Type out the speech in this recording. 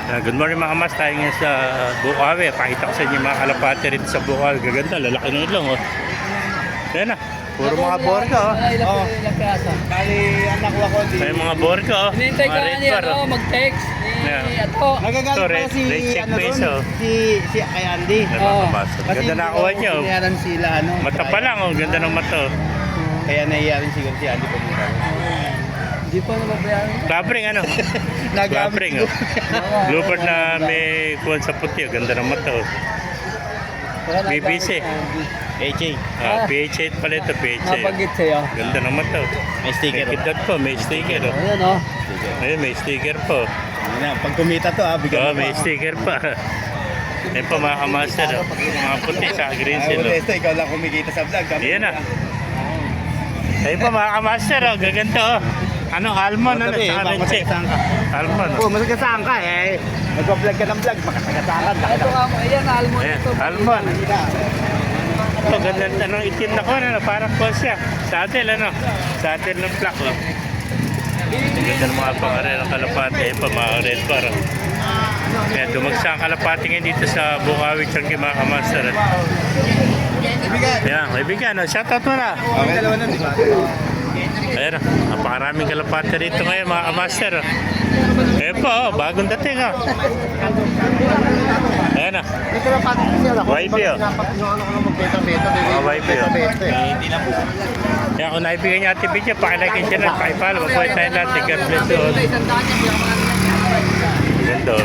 Good morning mga kamas, tayo ngayon sa Bukawi. Pakita ko sa inyo yung mga kalapate rito sa Bukawi. Gaganda, lalaki na ilong. Oh. Yan na, puro mga borka. Oh. Kali anak ko ako di. May mga borka. Oh. Hinihintay ka Mga na red niya, bar, oh. mag-text. Yeah. Ato. Nagagalit Ito, pala si red check ano face, doon, oh. si kay Andy. May mga kamas. Ganda na kuha niyo. Oh. Kinayaran sila ano. Mata pa lang, oh. Ganda ng mata. Oh. Kaya nahiyarin siguro si Andy pumunta. Hindi pa nababayaran. Labring ano? Labring. Oh. Bluebird na may kuwan sa puti. Oh. Ganda ng mata. Oh. BBC. AJ. PH8 pala ito, PH8. Napagit sa'yo. Ganda ng mata. Oh. May sticker. May kidlat po, may sticker. Oh. Ayan o. Ayun, may sticker po. Ayun na, pag kumita to bigyan Oh, may sticker pa. Yan pa mga kamaster. Oh. Mga puti sa green Ay, seal. Oh. Modesto, ikaw lang kumikita sa vlog. Yan na. Ayun pa mga kamaster. Oh. Gaganda. Oh. Ano, almond. Ano, sa red check. Almond. Oo, masagasaan ka eh. Nagpa-vlog ka ng vlog, makasagasakan. Ito nga mo. Ayan, almond Ayan, ito. almond. Ito, ganda. Anong itim na ko. Ano, parang po siya. Saddle, ano. Saddle ng black. Oh. Ganda ng mga pangaral ng kalapate. Ayun pa, mga red bar. Oh. Kaya dumagsa ang kalapate ngayon dito sa Bukawi, Changi, mga kamaster. Yan, kaibigan. Oh. Shoutout mo na. Okay, dalawa na, di ba? Ayan o, napakaraming kalapate rito ngayon mga kamaster. Ayan po, bagong dating o. Ayan o, Dito na pati siya lang. YB o. Mga YB o. Hindi na po. Kaya kung naibigyan niya Ate Bidya, pakilagay siya lang, pakipalo. Mabuhay tayo natin. God bless you all. Isang daan niya. Ganda o.